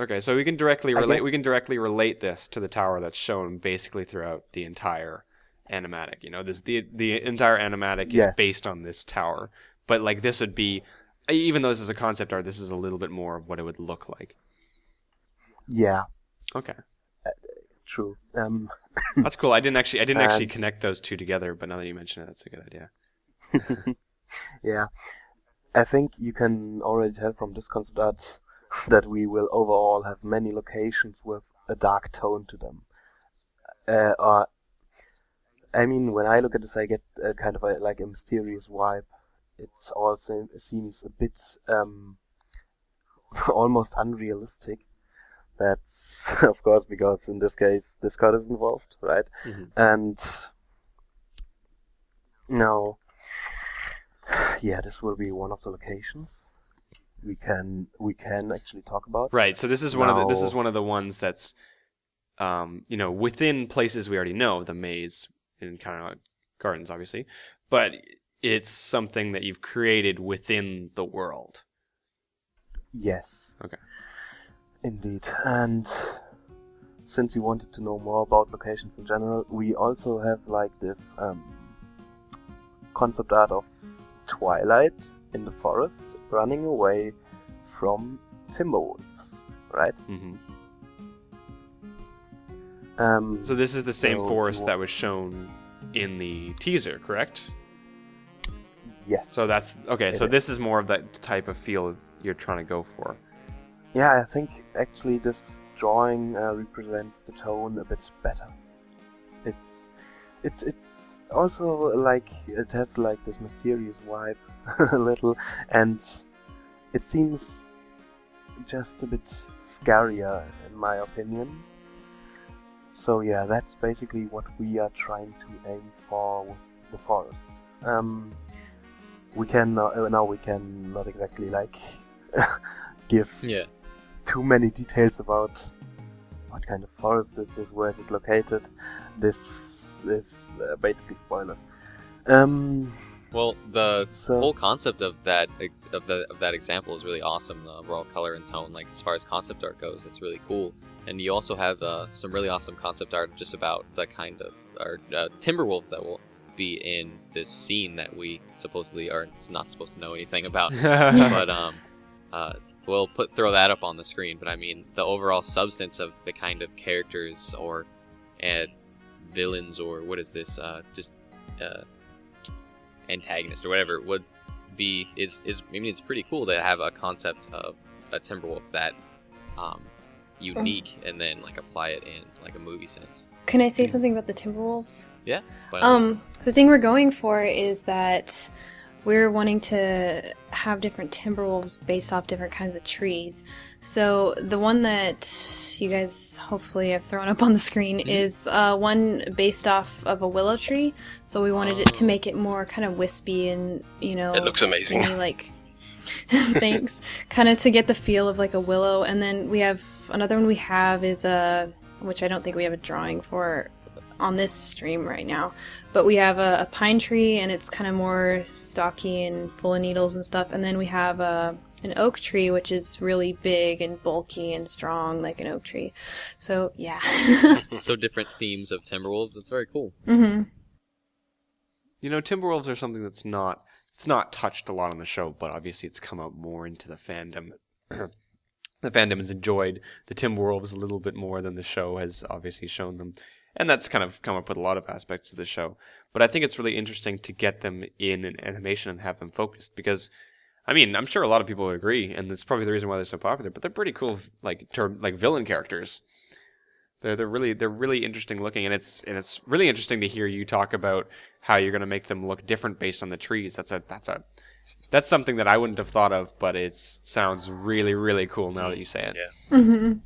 Okay, so we can directly I relate. guess- We can directly relate this to the tower that's shown basically throughout the entire animatic. You know, the entire animatic is Yes. based on this tower. But like this would be, even though this is a concept art, this is a little bit more of what it would look like. Yeah, Okay, true. that's cool. I didn't actually And- connect those two together, but now that you mention it, that's a good idea. Yeah, I think you can already tell from this concept art that we will overall have many locations with a dark tone to them. I mean, when I look at this, I get kind of like a mysterious vibe. It's also seems a bit almost unrealistic. That's of course because in this case Discord is involved, right? Mhm. And now, yeah, this will be one of the locations we can actually talk about. Right. So this is one Now- of the ones that's, within places we already know, the maze in kind of gardens, obviously, but it's something that you've created within the world. Yes. Okay. Indeed. And since you wanted to know more about locations in general, we also have like this concept art of Twilight in the forest running away from timberwolves, right? Hmm. Um, So this is the same So forest you- that was shown in the teaser, correct? yes. So that's okay. So It is. this is more of that type of feel you're trying to go for. Yeah, I think actually this drawing represents the tone a bit better. It's also like it has like this mysterious vibe a little, and it seems just a bit scarier in my opinion. So yeah, that's basically what we are trying to aim for with the forest. We can now we can not exactly like give Yeah. too many details about what kind of forest it is, where is it located. This is basically spoilers. Well, the So- whole concept of that of that example is really awesome. The overall color and tone, like as far as concept art goes, it's really cool. And you also have some really awesome concept art just about the kind of Timberwolf that will be in this scene that we supposedly are not supposed to know anything about. But we'll throw that up on the screen. But I mean, the overall substance of the kind of characters or villains or what is this? Just antagonist or whatever would be is I mean, it's pretty cool to have a concept of a Timberwolf that unique and then like apply it in like a movie sense. Can I say something about the Timberwolves? Yeah. By all means. The thing we're going for is that we're wanting to have different Timberwolves based off different kinds of trees. So the one that you guys hopefully have thrown up on the screen is one based off of a willow tree. So we wanted it to make it more kind of wispy and, you know... It looks amazing. skinny, like... Thanks. Kind of to get the feel of like a willow. And then we have... Another one we have is a... Which I don't think we have a drawing for on this stream right now. But we have a pine tree, and it's kind of more stocky and full of needles and stuff. And then we have an oak tree, which is really big and bulky and strong, like an oak tree. So, yeah. So different themes of Timberwolves. It's very cool. Mm-hmm. You know, Timberwolves are something that's not touched a lot on the show, but obviously it's come out more into the fandom. The fandom has enjoyed the Timberwolves a little bit more than the show has obviously shown them. And that's kind of come up with a lot of aspects of the show. But I think it's really interesting to get them in an animation and have them focused because, I mean, I'm sure a lot of people would agree, and that's probably the reason why they're so popular, but they're pretty cool, like villain characters. They're really interesting looking, and it's really interesting to hear you talk about how you're going to make them look different based on the trees. That's something that I wouldn't have thought of, but it sounds really, really cool now that you say it. Yeah. Mm-hmm.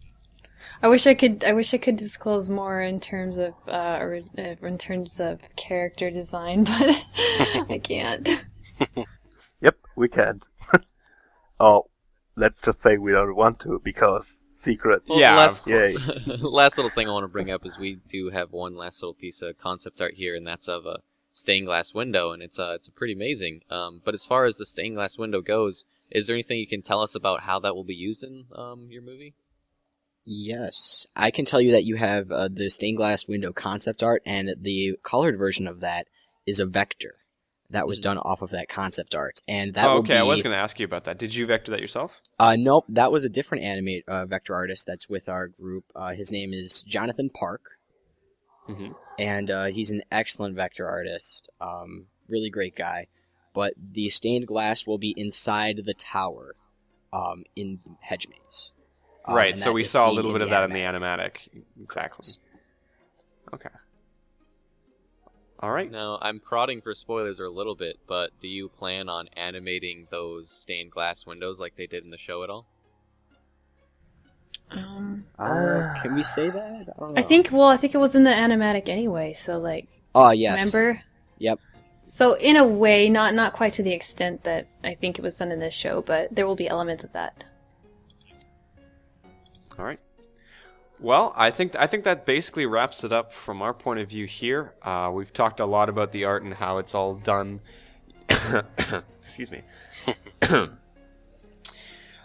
I wish I could disclose more in terms of character design, but I can't. Yep, we can't. Oh, let's just say we don't want to because secret. Well, Yeah, Yay. Last little thing I want to bring up is we do have one last little piece of concept art here, and that's of a stained glass window, and it's pretty amazing. But as far as the stained glass window goes, is there anything you can tell us about how that will be used in your movie? Yes, I can tell you that you have the stained glass window concept art, and the colored version of that is a vector that was done off of that concept art, and that will be... I was going to ask you about that. Did you vector that yourself? Nope, that was a different vector artist that's with our group. His name is Jonathan Park, and he's an excellent vector artist, really great guy. But the stained glass will be inside the tower, in Hedge Maze. Right, and so that we is saw a seen little in bit of the that in the animatic. animatic. Exactly. Okay. All right. Now, I'm prodding for spoilers a little bit, but do you plan on animating those stained glass windows like they did in the show at all? Can we say that? I don't know. I think it was in the animatic anyway, so like... Oh, yes. Remember? Yep. So in a way, not quite to the extent that I think it was done in this show, but there will be elements of that. All right. Well, I think that basically wraps it up from our point of view here. We've talked a lot about the art and how it's all done. Excuse me.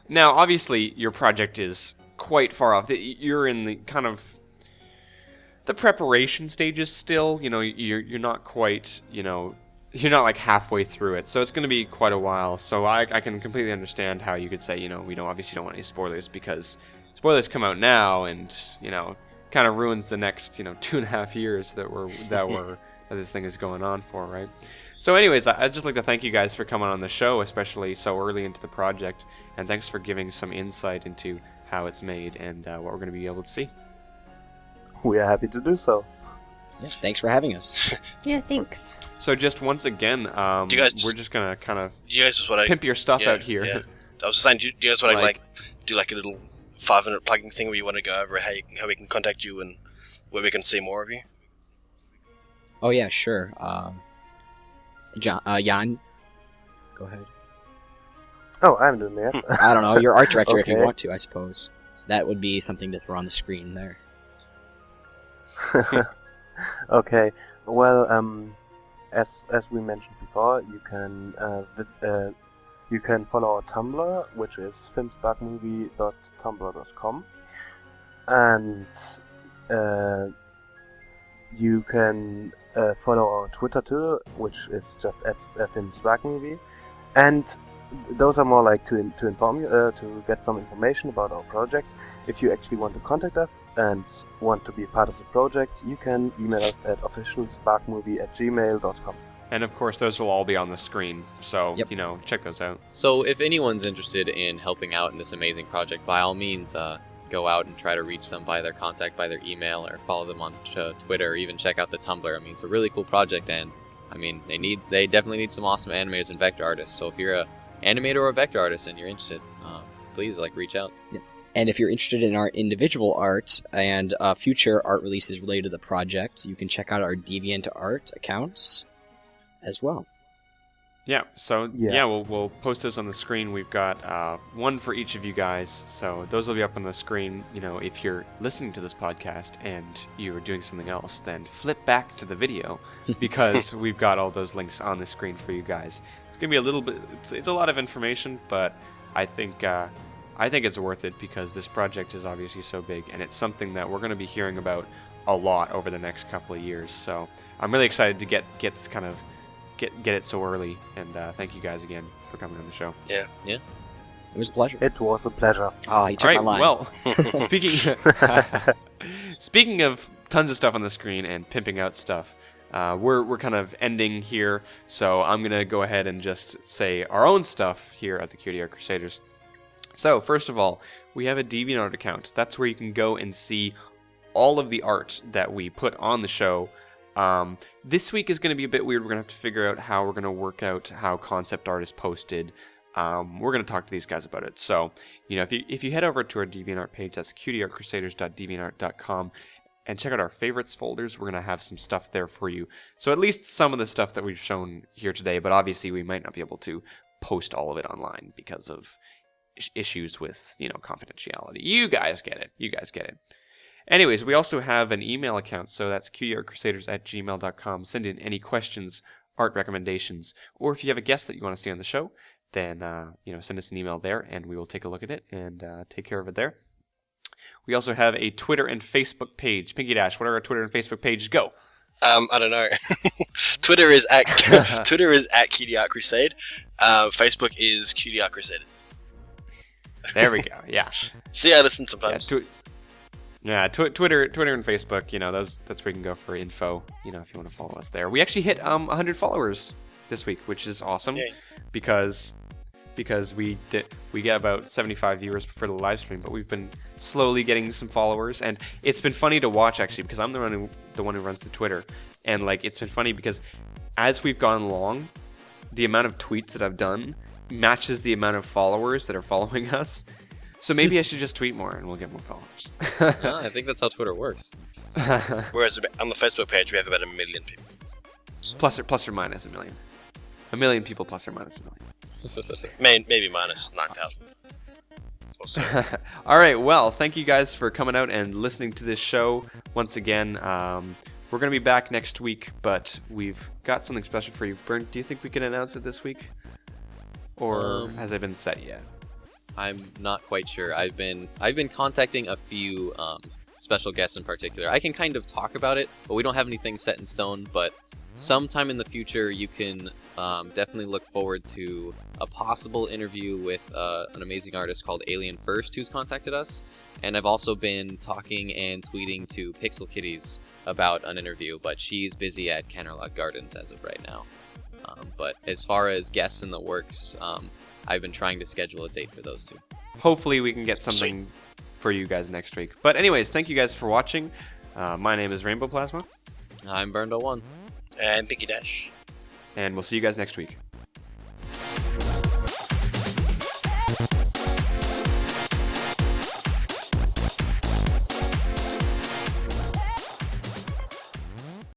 Now, obviously, your project is quite far off. You're in the kind of the preparation stages still. You know, you're not quite, you know, you're not like halfway through it. So it's going to be quite a while. So I can completely understand how you could say, you know, we obviously don't want any spoilers because spoilers come out now and, you know, kind of ruins the next, you know, 2.5 years that this thing is going on for, right? So anyways, I'd just like to thank you guys for coming on the show, especially so early into the project, and thanks for giving some insight into how it's made and what we're going to be able to see. We are happy to do so. Yeah, thanks for having us. Yeah, thanks. So just once again, we're just going to kind of pimp your stuff out here. Yeah. I was just saying, do you guys want to do like a little 5-minute plugging thing where you want to go over how we can contact you and where we can see more of you? Oh yeah, sure. Jan, go ahead. Oh, I'm doing that. I don't know, you're art director if you Okay. want to, I suppose. That would be something to throw on the screen there. Okay. Well, as we mentioned before, you can follow our Tumblr, which is filmsparkmovie.tumblr.com, and you can follow our Twitter too, which is just at filmsparkmovie, and those are more like to inform you, to get some information about our project. If you actually want to contact us and want to be a part of the project, you can email us at officialsparkmovie@gmail.com. And of course, those will all be on the screen, so, Yep. you know, check those out. So if anyone's interested in helping out in this amazing project, by all means, go out and try to reach them by their contact, by their email, or follow them on Twitter, or even check out the Tumblr. I mean, it's a really cool project, and I mean, they definitely need some awesome animators and vector artists. So if you're an animator or a vector artist and you're interested, please reach out. Yep. And if you're interested in our individual art and future art releases related to the project, you can check out our DeviantArt accounts as well. Yeah, so Yeah. we'll post those on the screen. We've got one for each of you guys, so those will be up on the screen. You know, if you're listening to this podcast and you're doing something else, then flip back to the video because we've got all those links on the screen for you guys. It's gonna be a little bit, it's a lot of information, but I think it's worth it because this project is obviously so big and it's something that we're gonna be hearing about a lot over the next couple of years. So I'm really excited to get this kind of get it so early, and thank you guys again for coming on the show. Yeah. It was a pleasure. It was a pleasure. Ah, you took All my right, line. well, speaking of tons of stuff on the screen and pimping out stuff, we're kind of ending here, so I'm gonna go ahead and just say our own stuff here at the Cutie Art Crusaders. So first of all, we have a DeviantArt account. That's where you can go and see all of the art that we put on the show. This week is going to be a bit weird. We're going to have to figure out how we're going to work out how concept art is posted. We're going to talk to these guys about it. So, you know, if you head over to our DeviantArt page, that's cutieartcrusaders.deviantart.com, and check out our favorites folders. We're going to have some stuff there for you. So at least some of the stuff that we've shown here today, but obviously we might not be able to post all of it online because of issues with, you know, confidentiality. You guys get it. Anyways, we also have an email account, so that's cutieartcrusaders@gmail.com. Send in any questions, art recommendations, or if you have a guest that you want to see on the show, then send us an email there, and we will take a look at it and take care of it there. We also have a Twitter and Facebook page. Pinky Dash, what are our Twitter and Facebook pages? Go. I don't know. Twitter is at Cutie Art Crusade. Facebook is Cutie Art Crusaders. There we go. Yeah. See, I listen sometimes. Twitter and Facebook, you know, that's where you can go for info, you know, if you want to follow us there. We actually hit 100 followers this week, which is awesome. Yay. because we get about 75 viewers for the live stream, but we've been slowly getting some followers, and it's been funny to watch actually because I'm the one who runs the Twitter, and like it's been funny because as we've gone along, the amount of tweets that I've done matches the amount of followers that are following us. So maybe I should just tweet more and we'll get more followers. No, I think that's how Twitter works. Whereas on the Facebook page, we have about 1 million people. plus or minus 1 million. 1 million people plus or minus 1 million. Maybe minus 9,000. Or so. All right, well, thank you guys for coming out and listening to this show once again. We're going to be back next week, but we've got something special for you. Bernd, do you think we can announce it this week? Or has it been set yet? I'm not quite sure. I've been contacting a few special guests in particular. I can kind of talk about it, but we don't have anything set in stone. But sometime in the future, you can definitely look forward to a possible interview with an amazing artist called Alien First, who's contacted us. And I've also been talking and tweeting to Pixel Kitties about an interview, but she's busy at Canterlot Gardens as of right now. But as far as guests in the works, I've been trying to schedule a date for those two. Hopefully we can get something for you guys next week. But anyways, thank you guys for watching. My name is Rainbow Plasma. I'm Burned01. And Pinky Dash. And we'll see you guys next week.